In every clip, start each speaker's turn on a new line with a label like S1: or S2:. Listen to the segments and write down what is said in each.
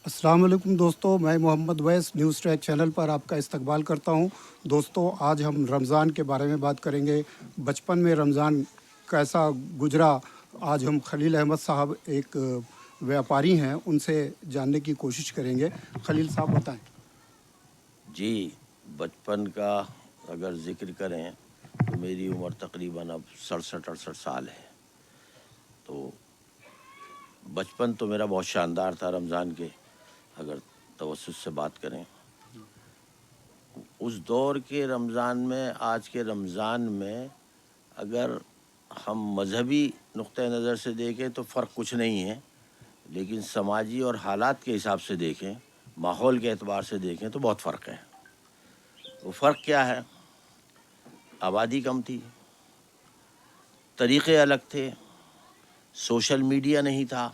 S1: السلام علیکم دوستو، میں محمد ویس نیوز ٹریک چینل پر آپ کا استقبال کرتا ہوں۔ دوستو، آج ہم رمضان کے بارے میں بات کریں گے۔ بچپن میں رمضان کیسا گزرا، آج ہم خلیل احمد صاحب ایک ویاپاری ہیں، ان سے جاننے کی کوشش کریں گے۔ خلیل صاحب بتائیں۔
S2: جی، بچپن کا اگر ذکر کریں تو میری عمر تقریباً اب 67-68 سال ہے۔ تو بچپن تو میرا بہت شاندار تھا رمضان کے اگر توسط سے بات کریں۔ اس دور کے رمضان میں آج کے رمضان میں اگر ہم مذہبی نقطہ نظر سے دیکھیں تو فرق کچھ نہیں ہے، لیکن سماجی اور حالات کے حساب سے دیکھیں، ماحول کے اعتبار سے دیکھیں تو بہت فرق ہے۔ وہ فرق کیا ہے؟ آبادی کم تھی، طریقے الگ تھے، سوشل میڈیا نہیں تھا،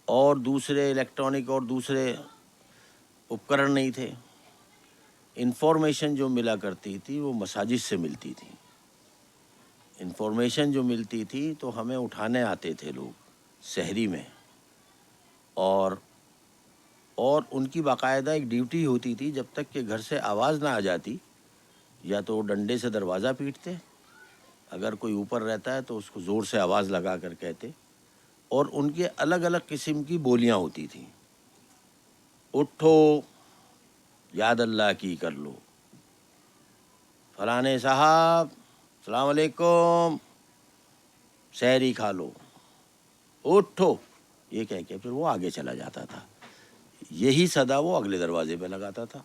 S2: اور دوسرے الیکٹرانک اور دوسرے اپکرن نہیں تھے۔ انفارمیشن جو ملا کرتی تھی وہ مساجد سے ملتی تھی۔ انفارمیشن جو ملتی تھی تو ہمیں اٹھانے آتے تھے لوگ سحری میں، اور ان کی باقاعدہ ایک ڈیوٹی ہوتی تھی، جب تک کہ گھر سے آواز نہ آ جاتی یا تو وہ ڈنڈے سے دروازہ پیٹتے، اگر کوئی اوپر رہتا ہے تو اس کو زور سے آواز لگا کر کہتے، اور ان کے الگ الگ قسم کی بولیاں ہوتی تھیں۔ اٹھو، یاد اللہ کی کر لو، فلانے صاحب السلام علیکم، سحری کھا لو، اٹھو، یہ کہہ کے پھر وہ آگے چلا جاتا تھا۔ یہی صدا وہ اگلے دروازے پہ لگاتا تھا،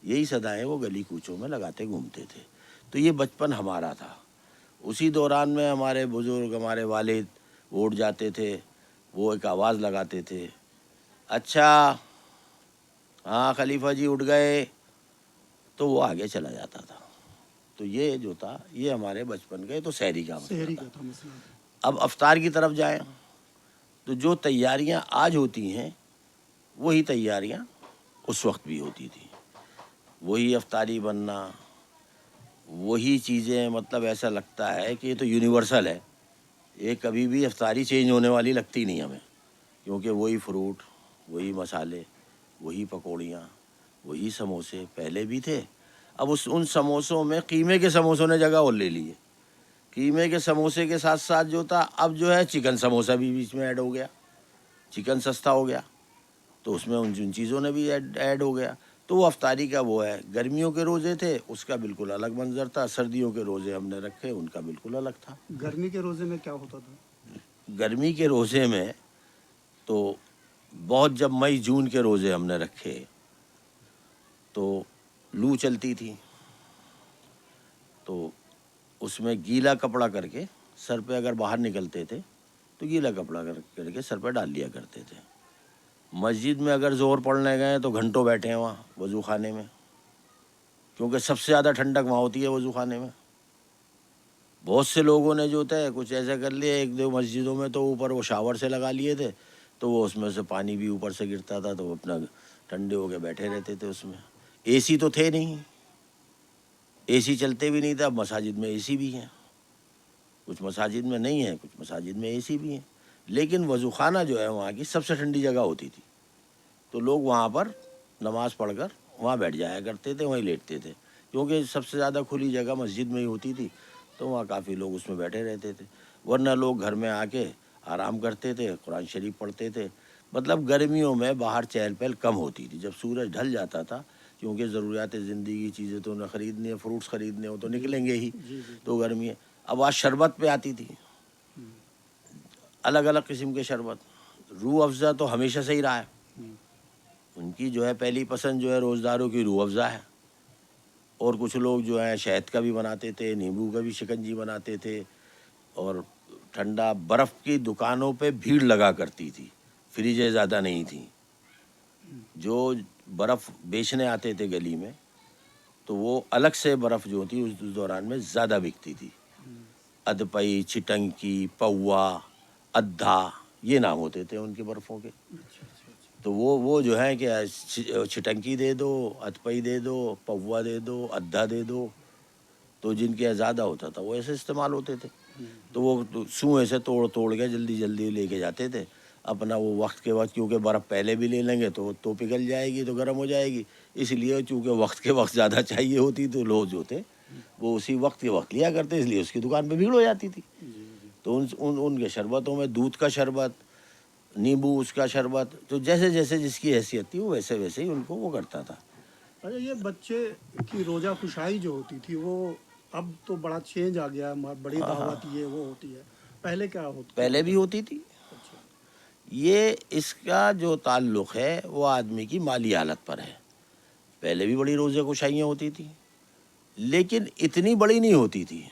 S2: یہی صدایں وہ گلی کوچوں میں لگاتے گھومتے تھے۔ تو یہ بچپن ہمارا تھا۔ اسی دوران میں ہمارے بزرگ، ہمارے والد وہ اٹھ جاتے تھے، وہ ایک آواز لگاتے تھے، اچھا ہاں خلیفہ جی اٹھ گئے، تو وہ آگے چلا جاتا تھا۔ تو یہ جو تھا یہ ہمارے بچپن کا، یہ تو سحری کا مسئلہ
S1: شہری
S2: تھا۔
S1: کا تھا مسئلہ۔
S2: اب افطار کی طرف جائیں تو جو تیاریاں آج ہوتی ہیں وہی تیاریاں اس وقت بھی ہوتی تھیں۔ وہی افطاری بننا، وہی چیزیں، مطلب ایسا لگتا ہے کہ یہ تو یونیورسل ہے، یہ کبھی بھی افطاری چینج ہونے والی لگتی نہیں ہمیں، کیونکہ وہی فروٹ، وہی مسالے، وہی پکوڑیاں، وہی سموسے پہلے بھی تھے۔ اب ان سموسوں میں قیمے کے سموسوں نے جگہ اور لے لی ہے۔ قیمے کے سموسے کے ساتھ ساتھ جو تھا، اب جو ہے چکن سموسہ بھی بیچ میں ایڈ ہو گیا، چکن سستا ہو گیا، تو اس میں ان چیزوں نے بھی ایڈ ہو گیا۔ تو وہ افطاری کا وہ ہے۔ گرمیوں کے روزے تھے، اس کا بالکل الگ منظر تھا، سردیوں کے روزے ہم نے رکھے، ان کا بالکل الگ تھا۔
S1: گرمی کے روزے میں کیا ہوتا تھا؟
S2: گرمی کے روزے میں تو بہت، جب مئی جون کے روزے ہم نے رکھے تو لو چلتی تھی، تو اس میں گیلا کپڑا کر کے سر پہ اگر باہر نکلتے تھے تو گیلا کپڑا کر کے سر پہ ڈال لیا کرتے تھے۔ مسجد میں اگر زور پڑنے گئے تو گھنٹوں بیٹھے ہیں وہاں وضو خانے میں، کیونکہ سب سے زیادہ ٹھنڈک وہاں ہوتی ہے وضو خانے میں۔ بہت سے لوگوں نے جو ہوتا ہے کچھ ایسا کر لیا، ایک دو مسجدوں میں تو اوپر وہ شاور سے لگا لیے تھے، تو وہ اس میں سے پانی بھی اوپر سے گرتا تھا، تو وہ اپنا ٹھنڈے ہو کے بیٹھے رہتے تھے اس میں۔ اے سی تو تھے نہیں، اے سی چلتے بھی نہیں تھے۔ اب مساجد میں اے سی بھی ہیں، کچھ مساجد میں نہیں ہیں، کچھ مساجد میں اے سی بھی ہیں، لیکن وضو خانہ جو ہے وہاں کی سب سے ٹھنڈی جگہ ہوتی تھی، تو لوگ وہاں پر نماز پڑھ کر وہاں بیٹھ جایا کرتے تھے، وہیں لیٹتے تھے، کیونکہ سب سے زیادہ کھلی جگہ مسجد میں ہی ہوتی تھی، تو وہاں کافی لوگ اس میں بیٹھے رہتے تھے۔ ورنہ لوگ گھر میں آ کے آرام کرتے تھے، قرآن شریف پڑھتے تھے۔ مطلب گرمیوں میں باہر چہل پہل کم ہوتی تھی۔ جب سورج ڈھل جاتا تھا، کیونکہ ضروریات زندگی چیزیں تو انہیں خریدنی ہے، فروٹس خریدنے ہو تو نکلیں گے ہی، تو گرمی ہے۔ اب آج شربت پہ آتی تھی، الگ الگ قسم کے شربت۔ روح افزا تو ہمیشہ سے ہی رہا ہے، ان کی جو ہے پہلی پسند جو ہے روزداروں کی روح افزا ہے، اور کچھ لوگ جو ہیں شہد کا بھی بناتے تھے، نیمبو کا بھی شکنجی بناتے تھے، اور ٹھنڈا برف کی دکانوں پہ بھیڑ لگا کرتی تھی، فریجیں زیادہ نہیں تھیں، جو برف بیچنے آتے تھے گلی میں تو وہ الگ سے برف جو تھی اس دوران میں زیادہ بکتی تھی۔ ادپئی، چٹنکی، پوا، ادھا، یہ نام ہوتے تھے ان کے برفوں کے۔ تو وہ جو ہے کہ چٹنکی دے دو، ادپئی دے دو، پوا دے دو، ادھا دے دو، تو جن کے زیادہ ہوتا تھا وہ ایسے استعمال ہوتے تھے، تو وہ سوئیں سے توڑ کے جلدی جلدی لے کے جاتے تھے، اپنا وہ وقت کے وقت، کیونکہ برف پہلے بھی لے لیں گے تو پگھل جائے گی، تو گرم ہو جائے گی، اس لیے چونکہ وقت کے وقت زیادہ چاہیے ہوتی تو لوگ جو تھے وہ اسی وقت کے وقت لیا کرتے، اس لیے اس کی دکان پہ بھیڑ ہو جاتی تھی۔ تو ان کے شربتوں میں دودھ کا شربت، نیمبو اس کا شربت، تو جیسے جیسے جس کی حیثیت تھی وہ ویسے ویسے ہی ان کو وہ کرتا تھا۔
S1: اچھا، یہ بچے کی روزہ خوشائی جو ہوتی تھی وہ اب تو بڑا چینج آ گیا ہے، بڑی دعوت یہ وہ ہوتی ہے، پہلے کیا ہوتا؟
S2: پہلے بھی ہوتی تھی۔
S1: اچھا،
S2: یہ اس کا جو تعلق ہے وہ آدمی کی مالی حالت پر ہے۔ پہلے بھی بڑی روزہ کشائیاں ہوتی تھی، لیکن اتنی بڑی نہیں ہوتی تھی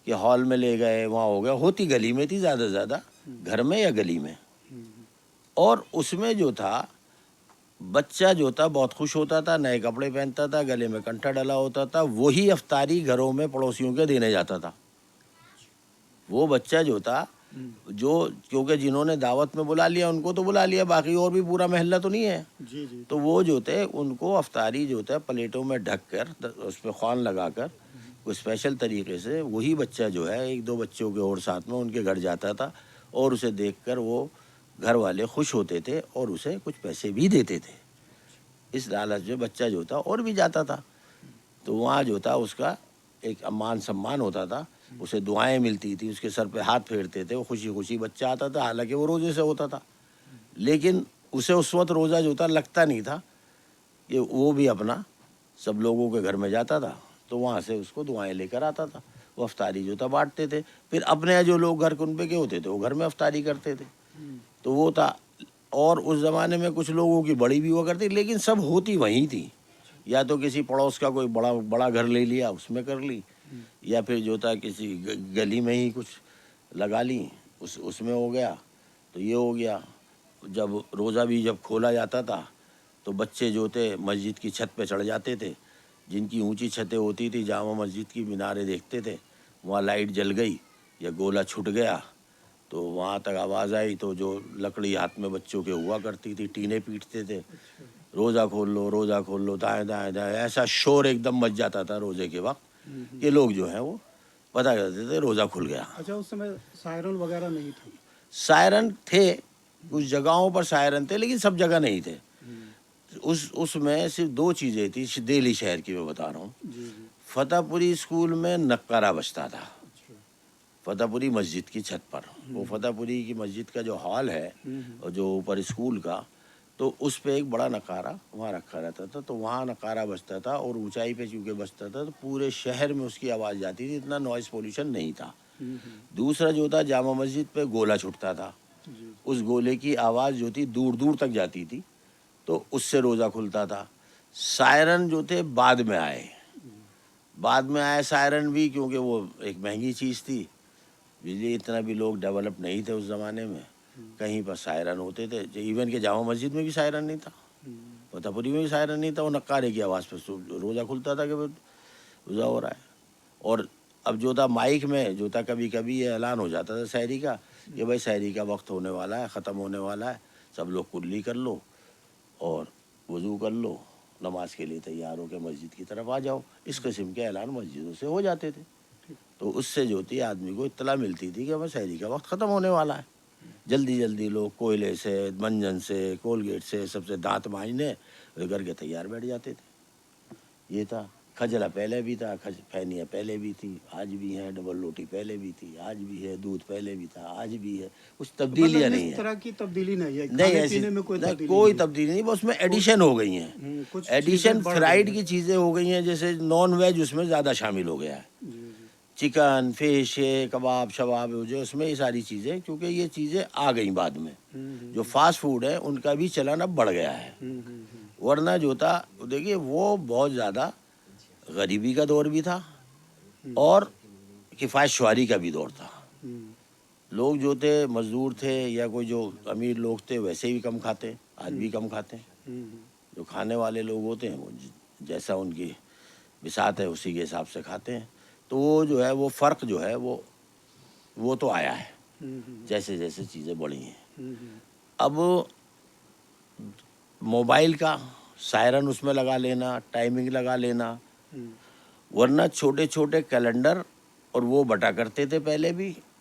S2: کہ ہال میں لے گئے وہاں ہو گیا، ہوتی گلی میں تھی زیادہ سے زیادہ، گھر میں یا گلی میں۔ اور اس میں جو تھا بچہ جو تھا بہت خوش ہوتا تھا، نئے کپڑے پہنتا تھا، گلے میں کنٹھا ڈلا ہوتا تھا، وہی افطاری گھروں میں پڑوسیوں کے دینے جاتا تھا۔ وہ بچہ جو تھا، جو کیونکہ جنہوں نے دعوت میں بلا لیا ان کو تو بلا لیا، باقی اور بھی پورا محلہ تو نہیں ہے،
S1: جی جی،
S2: تو وہ جو تھے ان کو افطاری جو تھا پلیٹوں میں ڈھک کر اس پہ خوان لگا کر کوئی اسپیشل طریقے سے، وہی بچہ جو ہے ایک دو بچوں کے اور ساتھ میں ان کے گھر جاتا تھا، اور اسے دیکھ کر وہ گھر والے خوش ہوتے تھے اور اسے کچھ پیسے بھی دیتے تھے۔ اس لالچ میں بچہ جو تھا اور بھی جاتا تھا، تو وہاں جو تھا اس کا ایک مان سمان ہوتا تھا، اسے دعائیں ملتی تھی، اس کے سر پہ ہاتھ پھیرتے تھے، وہ خوشی خوشی بچہ آتا تھا، حالانکہ وہ روزے سے ہوتا تھا، لیکن اسے اس وقت روزہ جو تھا لگتا نہیں تھا، کہ وہ بھی اپنا سب لوگوں کے گھر میں جاتا تھا تو وہاں سے اس کو دعائیں لے کر آتا تھا، وہ افطاری جو تھا بانٹتے تھے، پھر اپنے جو لوگ گھر کن پہ کے ہوتے تھے وہ گھر میں افطاری کرتے تھے، تو وہ تھا۔ اور اس زمانے میں کچھ لوگوں کی بڑی بھی ہوا کرتی، لیکن سب ہوتی وہیں تھی، یا تو کسی پڑوس کا کوئی بڑا بڑا گھر لے لیا اس میں کر لی، یا پھر جو تھا کسی گلی میں ہی کچھ لگا لی، اس میں ہو گیا، تو یہ ہو گیا۔ جب روزہ بھی جب کھولا جاتا تھا تو بچے جو تھے مسجد کی چھت پہ چڑھ جاتے تھے، جن کی اونچی چھتیں ہوتی تھی، جامع مسجد کی میناریں دیکھتے تھے، وہاں لائٹ جل گئی یا گولا چھٹ گیا تو وہاں تک آواز آئی تو جو لکڑی ہاتھ میں بچوں کے ہوا کرتی تھی ٹینے پیٹتے تھے، روزہ کھول لو روزہ کھول لو، دائیں دائیں دائیں، ایسا شور ایک دم مچ جاتا تھا روزے کے وقت کہ لوگ جو ہیں وہ پتہ کرتے تھے روزہ کھل گیا۔
S1: اچھا، اس سمے سائرن وغیرہ نہیں تھا؟
S2: سائرن تھے، کچھ جگہوں پر سائرن تھے لیکن سب جگہ نہیں تھے۔ اس میں صرف دو چیزیں تھیں دہلی شہر کی میں بتا رہا ہوں۔
S1: جی جی،
S2: فتح پوری اسکول میں نقارہ بجتا تھا،
S1: اچھا،
S2: فتح پوری مسجد کی چھت پر، وہ فتح پوری کی مسجد کا جو ہال ہے اور جو اوپر اسکول کا، تو اس پہ ایک بڑا نقارہ وہاں رکھا رہتا تھا، تو وہاں نقارہ بجتا تھا، اور اونچائی پہ چونکہ بجتا تھا تو پورے شہر میں اس کی آواز جاتی تھی، اتنا نوائز پولیوشن نہیں تھا۔ دوسرا جو تھا جامع مسجد پہ گولا چھٹتا تھا،
S1: جی،
S2: اس گولے کی آواز جو تھی دور دور تک جاتی تھی، تو اس سے روزہ کھلتا تھا۔ سائرن جو تھے بعد میں آئے سائرن بھی، کیونکہ وہ ایک مہنگی چیز تھی، بجلی اتنا بھی لوگ ڈیولپ نہیں تھے اس زمانے میں، کہیں پر سائرن ہوتے تھے، ایون کہ جامع مسجد میں بھی سائرن نہیں تھا، فتح پوری میں بھی سائرن نہیں تھا، وہ نقارے کی آواز پہ روزہ کھلتا تھا کہ روزہ ہو رہا ہے۔ اور اب جو تھا مائک میں جو تھا کبھی کبھی یہ اعلان ہو جاتا تھا سحری کا کہ بھائی سحری کا وقت ہونے والا ہے، ختم ہونے والا ہے، سب لوگ کلی کر لو اور وضو کر لو، نماز کے لیے تیار ہو کے مسجد کی طرف آ جاؤ، اس قسم کے اعلان مسجدوں سے ہو جاتے تھے، تو اس سے جو تھی آدمی کو اطلاع ملتی تھی کہ بھائی سحری کا وقت ختم ہونے والا ہے۔ جلدی جلدی لوگ کوئلے سے، منجن سے، کولگیٹ سے، سب سے دانت مانجنے کر کے تیار بیٹھ جاتے تھے۔ یہ تھا۔ کھجلا پہلے بھی تھا، پھینیاں پہلے بھی تھی، آج بھی ہیں، ڈبل روٹی پہلے بھی تھی، آج بھی ہے، دودھ پہلے بھی تھا، آج بھی ہے، کچھ تبدیلیاں نہیں
S1: اس
S2: ہیں۔
S1: طرح کی تبدیلی نہیں ہے،
S2: نہیں
S1: کھانے
S2: ایسی
S1: پینے میں کوئی تبدیلی
S2: کوئی
S1: نہیں؟
S2: تبدیلی نہیں، بس اس میں ایڈیشن ہو گئی ہیں،
S1: کچھ
S2: ایڈیشن
S1: چیزیں بڑھ
S2: فرائیڈ
S1: گئی
S2: کی چیزیں ہو گئی ہیں، جیسے نان ویج اس میں زیادہ شامل ہو گیا ہے،
S1: ہیں۔ جی جی،
S2: چکن فش کباب شباب جو اس میں یہ ساری چیزیں، کیونکہ یہ چیزیں آ گئیں بعد میں، جو فاسٹ فوڈ ہے ان کا بھی چلن اب بڑھ گیا ہے، ورنہ جو تھا دیکھیے وہ بہت زیادہ غریبی کا دور بھی تھا اور کفایت شعاری کا بھی دور تھا۔ لوگ جو تھے مزدور تھے یا کوئی جو امیر لوگ تھے ویسے بھی کم کھاتے، آج بھی کم کھاتے ہیں، جو کھانے والے لوگ ہوتے ہیں وہ جیسا ان کی بساط ہے اسی کے حساب سے کھاتے ہیں، تو وہ جو ہے وہ فرق جو ہے وہ تو آیا ہے جیسے جیسے چیزیں بڑھی ہیں۔ اب موبائل کا سائرن اس میں لگا لینا، ٹائمنگ لگا لینا، ورنہ چھوٹے چھوٹے کیلنڈر اور وہ بٹا کرتے تھے پہلے بھی،